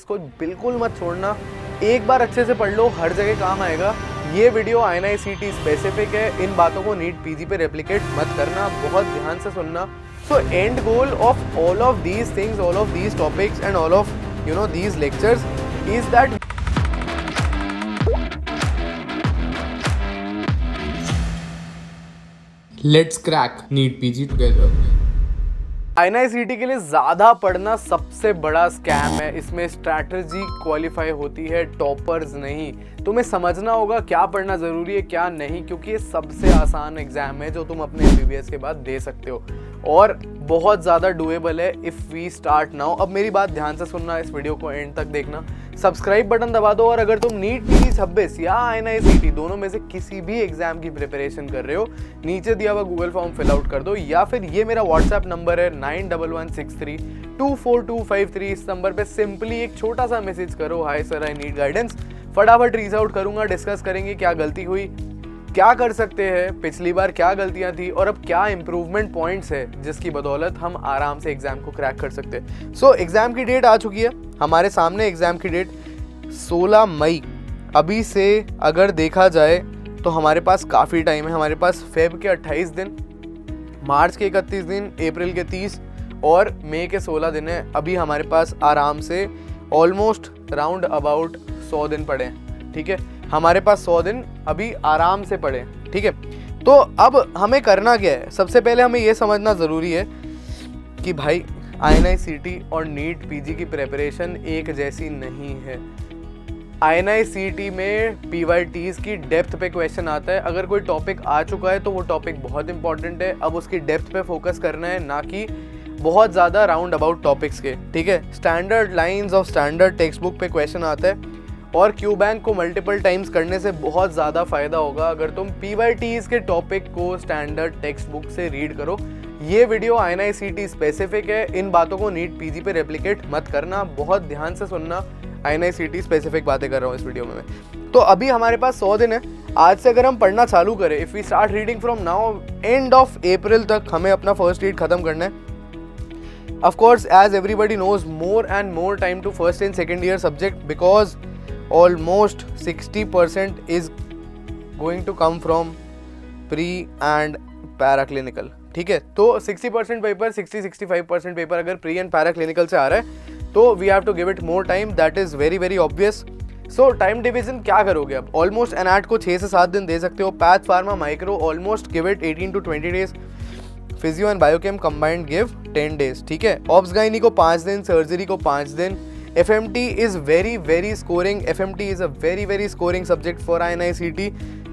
इसको बिल्कुल मत छोड़ना, एक बार अच्छे से पढ़ लो, हर जगह काम आएगा। ये वीडियो INICET स्पेसिफिक है, इन बातों को नीट पीजी पे रेप्लिकेट मत करना, बहुत ध्यान से सुनना। So and goal of all of these things, all of these topics and all of these lectures is that let's crack NEET PG together. INICET के लिए ज़्यादा पढ़ना सबसे बड़ा स्कैम है। इसमें स्ट्रैटेजी क्वालिफाई होती है, टॉपर्स नहीं। तुम्हें समझना होगा क्या पढ़ना ज़रूरी है क्या नहीं, क्योंकि ये सबसे आसान एग्ज़ाम है जो तुम अपने MBBS के बाद दे सकते हो और बहुत ज़्यादा डूएबल है इफ़ वी स्टार्ट नाउ। अब मेरी बात ध्यान से सुनना, इस वीडियो को एंड तक देखना, सब्सक्राइब बटन दबा दो। और अगर तुम नीट पीजी 26 या INICET दोनों में से किसी भी एग्जाम की प्रिपरेशन कर रहे हो, नीचे दिया हुआ गूगल फॉर्म फिल आउट कर दो, या फिर ये मेरा व्हाट्सएप नंबर है 9116324253। इस नंबर पे सिंपली एक छोटा सा मैसेज करो, hi sir I need guidance. फटाफट रीच आउट करूंगा, डिस्कस करेंगे क्या गलती हुई, क्या कर सकते हैं, पिछली बार क्या गलतियां थी और अब क्या इंप्रूवमेंट पॉइंट्स है जिसकी बदौलत हम आराम से एग्जाम को क्रैक कर सकते हैं। सो एग्जाम की डेट आ चुकी है हमारे सामने। एग्जाम की डेट 16 मई। अभी से अगर देखा जाए तो हमारे पास काफ़ी टाइम है। हमारे पास फेब के 28 दिन, मार्च के 31 दिन, अप्रैल के 30 और मई के 16 दिन है। अभी हमारे पास आराम से ऑलमोस्ट राउंड अबाउट 100 दिन पड़े हैं। ठीक है, हमारे पास 100 दिन अभी आराम से पड़े। ठीक है, तो अब हमें करना क्या है? सबसे पहले हमें ये समझना ज़रूरी है कि भाई INICET और नीट पीजी की प्रिपरेशन एक जैसी नहीं है। INICET में PYTs की डेप्थ पे क्वेश्चन आता है। अगर कोई टॉपिक आ चुका है तो वो टॉपिक बहुत इंपॉर्टेंट है, अब उसकी डेप्थ पे फोकस करना है, ना कि बहुत ज़्यादा राउंड अबाउट टॉपिक्स के। ठीक है, standard lines of standard text book पे क्वेश्चन आता है और क्यू बैंक को मल्टीपल टाइम्स करने से बहुत ज़्यादा फ़ायदा होगा अगर तुम PYTs के टॉपिक को स्टैंडर्ड टेक्स्ट बुक से रीड करो। ये वीडियो INICET स्पेसिफिक है, इन बातों को नीट पीजी पे रेप्लिकेट मत करना, बहुत ध्यान से सुनना। INICET स्पेसिफिक बातें कर रहा हूँ इस वीडियो में मैं। तो अभी हमारे पास 100 दिन है। आज से अगर हम पढ़ना चालू करें, if we start reading from now, end of April तक हमें अपना फर्स्ट रीड खत्म करना है। Of course, as everybody knows, more and more time to first and second year subject because almost 60% is going to come from pre and paraclinical. ठीक है, तो 60% paper, 60-65% paper अगर प्री एंड पैराक्लिनिकल से आ रहा है तो we have to give it more time, that is very very obvious. So time division क्या करोगे अब? ऑलमोस्ट एनएट को 6 से 7 दिन दे सकते हो, path pharma micro almost give it 18 to 20 days, physio and biochem combined give 10 days. ठीक है, ऑब्स गाइनी को 5 दिन, सर्जरी को 5 दिन। FMT is very very scoring, FMT is a very very scoring subject for INICET,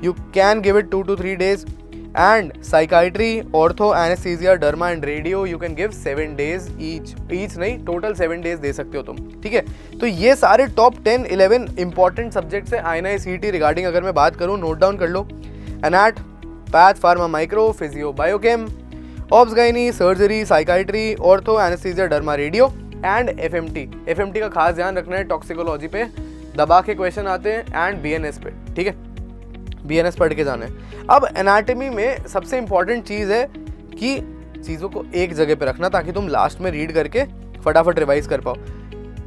you can give it 2 to 3 days। And psychiatry, ortho, anaesthesia, derma and radio you can give 7 days each नहीं, total 7 days दे सकते हो तुम। ठीक है, तो ये सारे top 10-11 important subjects है INICET रिगार्डिंग। अगर मैं बात करूँ, नोट डाउन कर लो, एनएट, path pharma micro, physio biochem, obs gynae, surgery, psychiatry, ortho, anaesthesia, derma, radio and FMT का खास ध्यान रखना है, टॉक्सिकोलॉजी पे दबा के क्वेश्चन आते हैं एंड BNS पे। ठीक है, BNS पढ़ के जाना है। अब एनाटॉमी में सबसे इंपॉर्टेंट चीज़ है कि चीज़ों को एक जगह पे रखना ताकि तुम लास्ट में रीड करके फटाफट रिवाइज कर पाओ।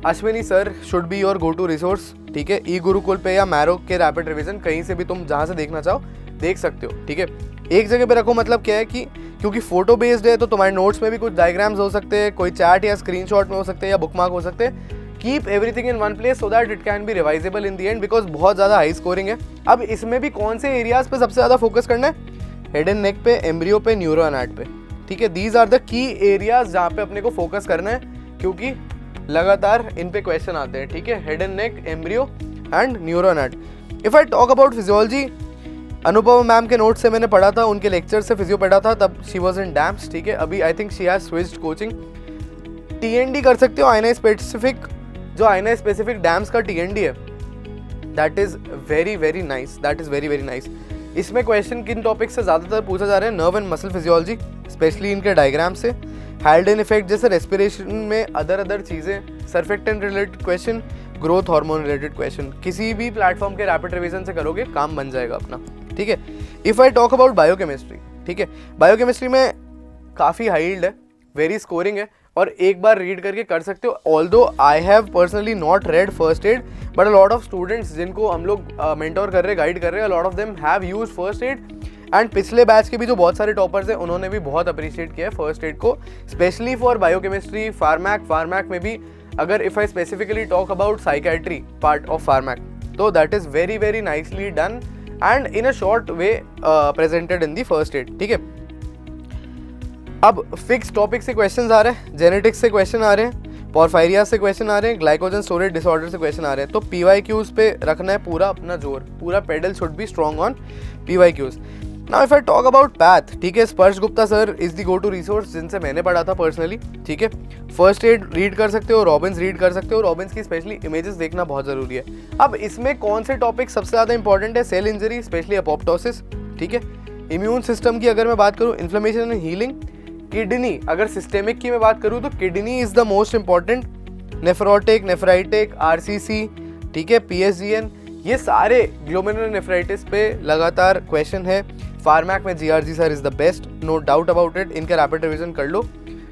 Ashwini sir should be your go to resource. ठीक है, ई गुरुकुल पे या मैरो के रैपिड रिवीजन, कहीं से भी तुम जहाँ से देखना चाहो देख सकते हो। ठीक है, एक जगह पे रखो, मतलब क्या है कि क्योंकि फोटो बेस्ड है तो तुम्हारे नोट्स में भी कुछ डायग्राम्स हो सकते हैं, कोई चैट या स्क्रीनशॉट में हो सकते हैं या बुकमार्क हो सकते हैं। Keep everything in one place so that it can be revisable in the end, because बहुत ज़्यादा हाई स्कोरिंग है। अब इसमें भी कौन से एरियाज पे सबसे ज़्यादा फोकस करना है? हेड एंड नेक पे, एम्ब्रियो पे, न्यूरो एनाट पे। ठीक है, these are the key areas जहाँ पे अपने को फोकस करना है, क्योंकि लगातार इन पे क्वेश्चन आते हैं। ठीक है, head and neck, embryo and neuro anat. If I talk about physiology, Anupama ma'am के नोट से मैंने पढ़ा था, उनके लेक्चर से फिजियो पढ़ा था, तब शी वॉज इन डैम्स। ठीक है, अभी I think she has switched coaching. TND कर सकते हो, INI स्पेसिफिक, जो INI स्पेसिफिक डैम्स का TND है, that is very very nice, that is very very nice. इसमें क्वेश्चन किन टॉपिक से ज़्यादातर पूछा जा रहा है? Nerve and muscle physiology, specially इनके डायग्राम से, हाल्डेन इफेक्ट जैसे रेस्पिरेशन में अदर चीज़ें, surfactant related question, growth hormone related question, किसी भी प्लेटफॉर्म के रैपिड रिवीजन से करोगे काम बन जाएगा अपना। ठीक है, if I talk about biochemistry, ठीक है, बायोकेमिस्ट्री में काफ़ी हाई यील्ड है, वेरी स्कोरिंग है और एक बार रीड करके कर सकते हो। Although I have personally not red first aid, but a lot of students जिनको हम लोग मेंटोर कर रहे हैं, गाइड कर रहे हैं, lot of them have use first aid. And पिछले बैच के भी जो बहुत सारे टॉपर्स हैं उन्होंने भी बहुत अप्रिशिएट किया है फर्स्ट एड को, स्पेशली फॉर बायोकेमिस्ट्री, फार्मैक में भी। अगर if I specifically talk about psychiatry part of pharmac, तो that is very very nicely done and in a short way presented in the First Aid. ठीक है, अब fix topic से question आ रहे हैं, जेनेटिक्स से क्वेश्चन आ रहे हैं, पॉर्फायरिया से क्वेश्चन आ रहे हैं, ग्लाइकोजन स्टोरेज डिसऑर्डर से क्वेश्चन आ रहे हैं। तो PYQs पे रखना है पूरा अपना जोर, पूरा pedal should be strong on PYQs। Now if I talk about path, ठीक है, Sparsh Gupta sir is the go to resource जिनसे मैंने पढ़ा था पर्सनली। ठीक है, फर्स्ट एड रीड कर सकते हो, रॉबिन्स रीड कर सकते हो, रॉबिन्स की स्पेशली इमेजेस देखना बहुत जरूरी है। अब इसमें कौन से टॉपिक सबसे ज़्यादा इंपॉर्टेंट है? सेल इंजरी, स्पेशली अपोप्टोसिस, ठीक है, इम्यून सिस्टम की अगर मैं बात करूँ, इन्फ्लेमेशन एंड हीलिंग, किडनी, अगर सिस्टेमिक की मैं बात करूँ तो kidney is the most important, nephrotic, nephritic, RCC, ठीक है, PSGN, ये सारे ग्लोमेरुलोनेफ्राइटिस पे लगातार क्वेश्चन है। फार्मैक में GRG sir is the best, no doubt about it, इनका रैपिड रिवीजन कर लो।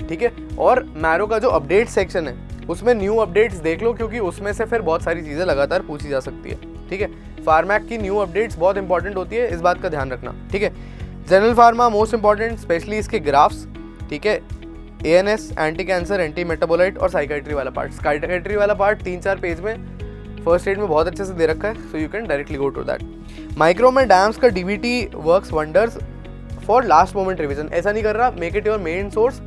ठीक है, और मैरो का जो अपडेट सेक्शन है उसमें न्यू अपडेट्स देख लो, क्योंकि उसमें से फिर बहुत सारी चीज़ें लगातार पूछी जा सकती है। ठीक है, फार्मैक की न्यू अपडेट्स बहुत इंपॉर्टेंट होती है, इस बात का ध्यान रखना। ठीक है, general pharma most important, specially इसके ग्राफ्स, ठीक है, ANS, anti cancer, anti metabolite और साइकेट्री वाला पार्ट। साइकेट्री वाला पार्ट 3-4 पेज में फर्स्ट एड में बहुत अच्छे से दे रखा है, so you can directly go to that. Micro में डैम्स का DVT works wonders for last moment revision. ऐसा नहीं कर रहा make it your main source,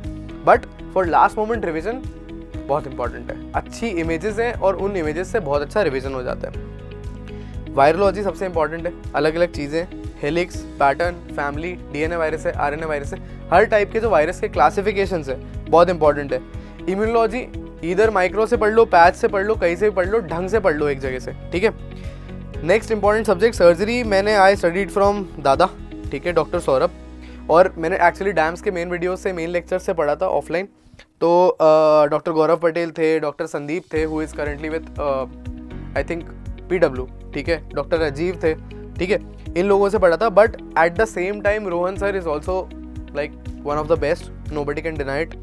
but for last moment revision बहुत इंपॉर्टेंट है। अच्छी इमेजेस हैं और उन इमेजेस से बहुत अच्छा रिवीजन हो जाता है। वायरोलॉजी सबसे इंपॉर्टेंट है, अलग अलग चीज़ें, helix, pattern, family, DNA virus है, RNA वायरस है, हर टाइप के जो वायरस के क्लासिफिकेशंस है बहुत इंपॉर्टेंट है। इम्यूनोलॉजी इधर माइक्रो से पढ़ लो, पैच से पढ़ लो, कहीं से भी पढ़ लो, ढंग से पढ़ लो एक जगह से। ठीक है, नेक्स्ट इंपॉर्टेंट सब्जेक्ट सर्जरी, मैंने आई स्टडीड फ्रॉम दादा, ठीक है, डॉक्टर सौरभ, और मैंने एक्चुअली डैम्स के मेन वीडियो से, मेन लेक्चर से पढ़ा था ऑफलाइन। तो डॉक्टर गौरव पटेल थे, डॉक्टर संदीप थे who is currently with I think PW, ठीक है, डॉक्टर राजीव थे, ठीक है, इन लोगों से पढ़ा था। But at the same time Rohan sir is also like one of the best, nobody can deny it.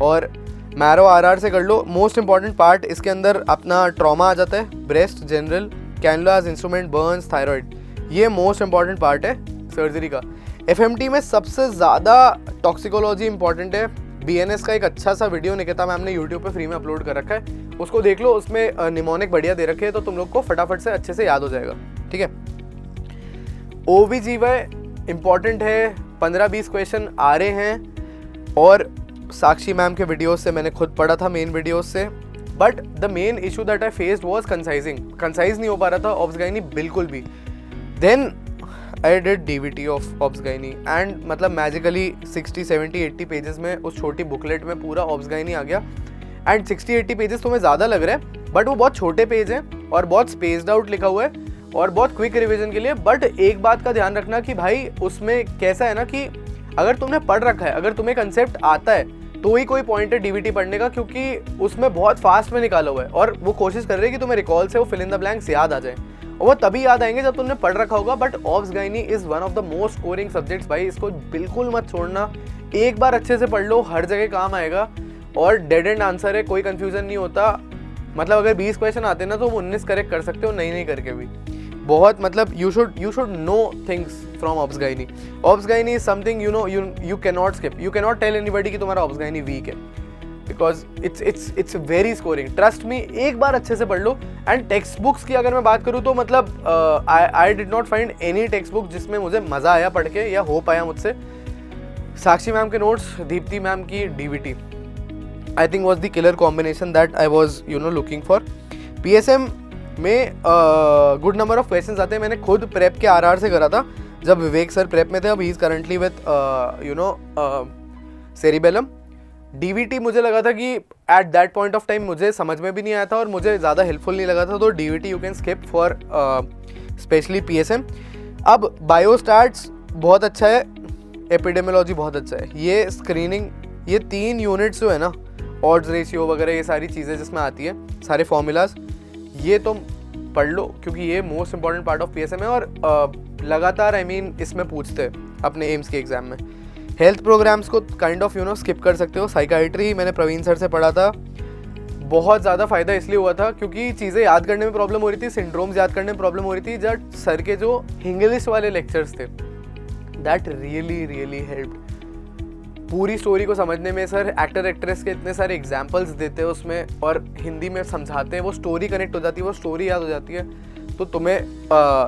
और मैरो RR से कर लो। मोस्ट इंपॉर्टेंट पार्ट इसके अंदर अपना ट्रॉमा आ जाता है, breast, general, cannulas, instrument, burns, thyroid, ये मोस्ट इंपॉर्टेंट पार्ट है सर्जरी का। FMT में सबसे ज़्यादा टॉक्सिकोलॉजी इंपॉर्टेंट है। BNS का एक अच्छा सा वीडियो निकिता मैम ने यूट्यूब पे फ्री में अपलोड कर रखा है, उसको देख लो, उसमें निमोनिक बढ़िया दे रखे हैं, तो तुम लोग को फटाफट से अच्छे से याद हो जाएगा। ठीक है, OBGY इंपॉर्टेंट है, 15-20 क्वेश्चन आ रहे हैं, और साक्षी मैम के वीडियोस से मैंने खुद पढ़ा था, मेन वीडियोस से। But the main issue that I faced was concising, concise नहीं हो पा रहा था ऑब्स गायनी बिल्कुल भी। Then I did DVT of obs gynae and मतलब मैजिकली 60, 70, 80 पेजेस में उस छोटी बुकलेट में पूरा ऑब्स गायनी आ गया। एंड 60-80 पेजेस तुम्हें ज़्यादा लग रहे हैं, बट वो बहुत छोटे पेज हैं और बहुत स्पेस्ड आउट लिखा हुआ है और बहुत क्विक रिवीजन के लिए। बट एक बात का ध्यान रखना कि भाई उसमें कैसा है ना कि अगर तुमने पढ़ रखा है, अगर तुम्हें कंसेप्ट आता है, तो ही कोई पॉइंट है DVT पढ़ने का, क्योंकि उसमें बहुत फास्ट में निकाला हुआ है और वो कोशिश कर रही है कि तुम्हें रिकॉल से वो फिल इन द ब्लैंक्स याद आ जाए, और वो तभी याद आएंगे जब तुमने पढ़ रखा होगा। But obs gynae is one of the most scoring subjects भाई, इसको बिल्कुल मत छोड़ना, एक बार अच्छे से पढ़ लो, हर जगह काम आएगा। और डेड एंड आंसर है, कोई कंफ्यूजन नहीं होता। मतलब अगर 20 क्वेश्चन आते ना तो 19 करेक्ट कर सकते हो, नहीं करके भी। बहुत मतलब you should know things from obs gynae. Obs gynae is something you can not skip, you can not tell anybody कि तुम्हारा ऑब्स गायनी वीक है, because it's very scoring, trust me, एक बार अच्छे से पढ़ लो। एंड टेक्स्ट बुक्स की अगर मैं बात करूँ तो मतलब I did not find any text book जिसमें मुझे मज़ा आया पढ़ के या हो पाया मुझसे। साक्षी मैम के नोट्स, दीप्ति मैम की DVT I think was the killer combination that I was looking for. PSM में गुड नंबर ऑफ क्वेश्चंस आते हैं। मैंने खुद प्रेप के RR से करा था जब विवेक सर प्रेप में थे, अब he is currently with cerebellum. DVT मुझे लगा था कि at that point of time मुझे समझ में भी नहीं आया था और मुझे ज़्यादा हेल्पफुल नहीं लगा था, तो DVT you can skip for specially PSM। अब बायोस्टैट्स बहुत अच्छा है, एपिडेमियोलॉजी बहुत अच्छा है, ये स्क्रीनिंग, ये 3 यूनिट्स जो है ना, ऑड्स रेशियो वगैरह, ये सारी चीज़ें जिसमें आती है, सारे फॉर्मूलाज, ये तुम पढ़ लो, क्योंकि ये most important part of PSM है। और लगातार इसमें पूछते हैं अपने एम्स के एग्ज़ाम में। हेल्थ प्रोग्राम्स को काइंड ऑफ स्किप कर सकते हो। साइकाइट्री मैंने प्रवीण सर से पढ़ा था, बहुत ज़्यादा फ़ायदा इसलिए हुआ था क्योंकि चीज़ें याद करने में प्रॉब्लम हो रही थी, सिंड्रोम्स याद करने में प्रॉब्लम हो रही थी। जब सर के जो इंग्लिश वाले लेक्चर्स थे, दैट रियली हेल्प पूरी स्टोरी को समझने में। सर एक्टर एक्ट्रेस के इतने सारे एग्जाम्पल्स देते हैं उसमें और हिंदी में समझाते हैं, वो स्टोरी कनेक्ट हो जाती है, वो स्टोरी याद हो जाती है। तो तुम्हें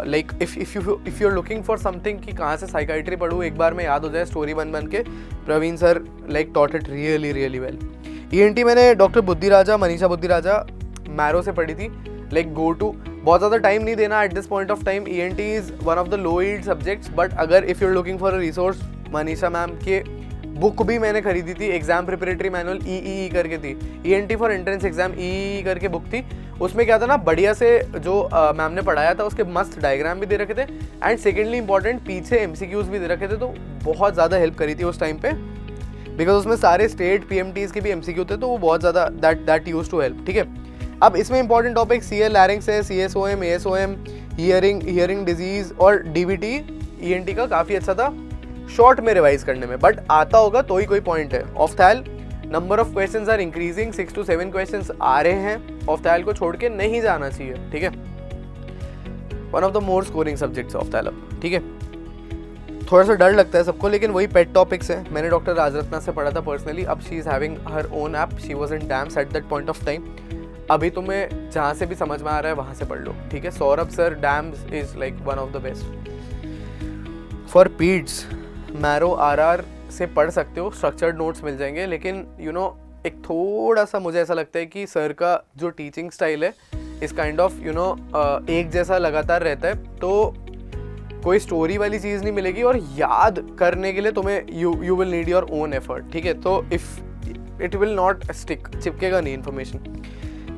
like if you are looking for something कि कहाँ से साइकाइट्री पढ़ूँ, एक बार में याद हो जाए स्टोरी बन के, Praveen sir like taught it really well. ENT मैंने डॉक्टर बुद्धिराजा, मनीषा बुद्धिराजा, मैरो से पढ़ी थी। लाइक गो टू, बहुत ज़्यादा टाइम नहीं देना at this point of time. ENT is one of the low yield subjects, but अगर if you are looking for a resource, Manisha ma'am के बुक भी मैंने खरीदी थी, एग्जाम प्रिपरेटरी मैनुअल EEE करके थी, ENT for entrance exam EEE करके book थी। उसमें क्या था ना, बढ़िया से जो मैम ने पढ़ाया था उसके मस्त डायग्राम भी दे रखे थे, एंड सेकेंडली इंपॉर्टेंट पीछे MCQs भी दे रखे थे, तो बहुत ज़्यादा हेल्प करी थी उस टाइम पे, बिकॉज उसमें सारे स्टेट PMTs के भी MCQ थे, तो वो बहुत ज़्यादा दैट यूज टू हेल्प। ठीक है, अब इसमें इंपॉर्टेंट टॉपिक CL लैरिंग्स है, CSOM, ASOM, हियरिंग डिजीज और DVT ENT का काफ़ी अच्छा था शॉर्ट में रिवाइज करने में, बट आता होगा तो ही कोई पॉइंट है। Ophthal number of questions are increasing, 6 to 7 questions आ रहे हैं, ऑफ्थैल को छोड़ के नहीं जाना चाहिए। ठीक है, one of the more scoring subjects ophthal अब। ठीक है, थोड़ा सा डर लगता है सबको, लेकिन वही पेट टॉपिक्स है। मैंने डॉक्टर राजरत्ना से पढ़ा था पर्सनली, अब she is having her own app, she was in dams at that point of time. अभी तुम्हें जहाँ से भी समझ में आ रहा है वहाँ से पढ़ लो। ठीक है, Saurabh sir dams is like one of the best. For पीड्स marrow RR से पढ़ सकते हो, स्ट्रक्चर्ड नोट्स मिल जाएंगे, लेकिन एक थोड़ा सा मुझे ऐसा लगता है कि सर का जो टीचिंग स्टाइल है इस काइंड ऑफ एक जैसा लगातार रहता है, तो कोई स्टोरी वाली चीज़ नहीं मिलेगी, और याद करने के लिए तुम्हें you will need your own effort. ठीक है, तो if it will not stick, चिपकेगा नहीं इन्फॉर्मेशन,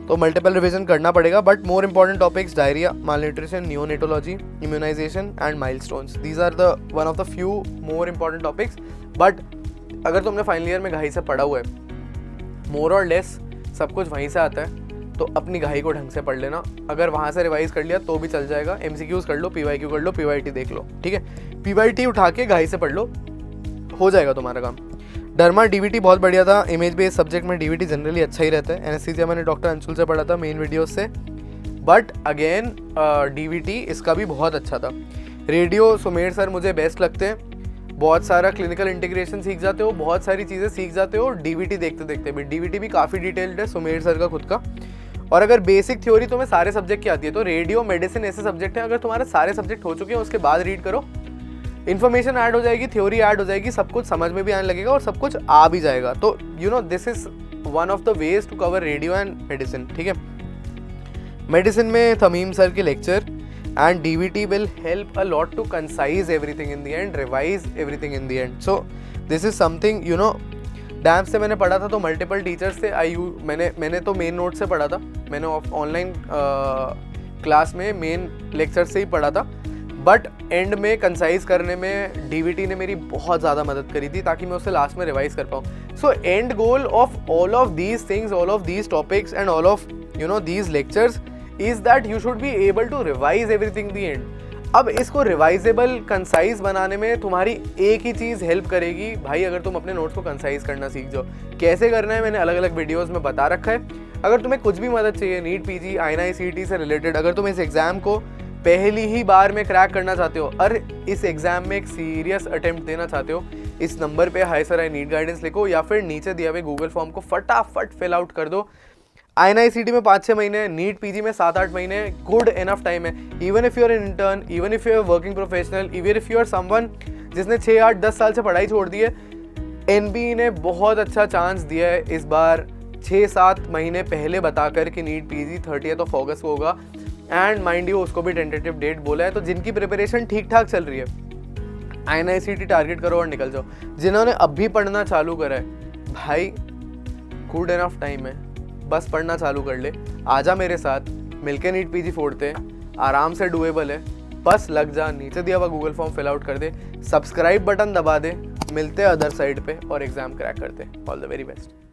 तो मल्टीपल रिवीजन करना पड़ेगा। But more important topics diarrhoea, malnutrition, neonatology, immunisation and milestones, these are the one of the few more important topics. But अगर तुमने फाइनल ईयर में घाई से पढ़ा हुआ है, मोर और लेस सब कुछ वहीं से आता है, तो अपनी घाई को ढंग से पढ़ लेना। अगर वहाँ से रिवाइज कर लिया तो भी चल जाएगा। MCQs कर लो, PYQ कर लो, PYT देख लो। ठीक है, PYT उठा के घाई से पढ़ लो, हो जाएगा तुम्हारा काम। डर्मा DVT बहुत बढ़िया था, इमेज बेस्ड सब्जेक्ट में DVT जनरली अच्छा ही रहता है। एनेस्थीसिया मैंने डॉक्टर अंशुल से पढ़ा था मेन वीडियोस से, बट अगेन DVT इसका भी बहुत अच्छा था। रेडियो सुमेर सर मुझे बेस्ट लगते हैं, बहुत सारा क्लिनिकल इंटीग्रेशन सीख जाते हो, बहुत सारी चीज़ें सीख जाते हो DVT देखते देखते भी। DVT भी काफ़ी डिटेल्ड है सुमेर सर का खुद का। और अगर बेसिक थ्योरी तुम्हें सारे सब्जेक्ट की आती है, तो रेडियो मेडिसिन ऐसे सब्जेक्ट हैं, अगर तुम्हारे सारे सब्जेक्ट हो चुके हैं उसके बाद रीड करो, इन्फॉर्मेशन ऐड हो जाएगी, थ्योरी ऐड हो जाएगी, सब कुछ समझ में भी आने लगेगा और सब कुछ आ भी जाएगा। तो this is one of the ways to cover radio and medicine. ठीक है, मेडिसिन में तमीम सर के lecture and DVT will help a lot to concise everything in the end, revise everything in the end. So this is something DAMS से मैंने पढ़ा था, तो multiple teachers थे। मैंने तो मेन नोट से पढ़ा था, मैंने ऑनलाइन क्लास में मेन लेक्चर से ही पढ़ा था, बट एंड में कंसाइज करने में DVT ने मेरी बहुत ज़्यादा मदद करी थी, ताकि मैं उसे लास्ट में रिवाइज कर पाऊँ। So and goal of all of these things, all of these topics and all of these lectures is that you should be able to revise everything the end. अब इसको रिवाइजेबल कंसाइज बनाने में तुम्हारी एक ही चीज़ help करेगी भाई, अगर तुम अपने नोट्स को कंसाइज करना सीख जाओ। कैसे करना है मैंने अलग अलग वीडियोस में बता रखा है। अगर तुम्हें कुछ भी मदद चाहिए नीट PG INI CET से रिलेटेड, अगर तुम इस एग्ज़ाम को पहली ही बार में क्रैक करना चाहते हो और इस एग्ज़ाम में एक सीरियस अटेम्प्ट देना चाहते हो, इस नंबर पे hi sir I need guidance लिखो, या फिर नीचे दिया हुए गूगल फॉर्म को फटाफट फिल आउट कर दो। INI CET में 5-6 महीने, नीट PG में 7-8 महीने, गुड इनफ टाइम है। Even if you are an intern, even if you are working professional, even if you are someone जिसने 6-8-10 साल से पढ़ाई छोड़ दी है, NBE ने बहुत अच्छा चांस दिया है इस बार 6-7 महीने पहले बताकर कि NEET PG 30th of August को होगा, एंड माइंड यू उसको भी टेंटेटिव डेट बोला है। तो जिनकी प्रिपरेशन ठीक ठाक चल रही है, INI CET टारगेट करो और निकल जाओ। जिन्होंने अभी पढ़ना चालू करा है भाई, गुड इनफ टाइम है, बस पढ़ना चालू कर ले, आजा मेरे साथ, मिलके नीट PG फोड़ते हैं, आराम से डुएबल है, बस लग जा, नीचे दिया हुआ गूगल फॉर्म फिल आउट कर दे, सब्सक्राइब बटन दबा दे, मिलते हैं अदर साइड पे और एग्जाम क्रैक करते हैं। All the very best.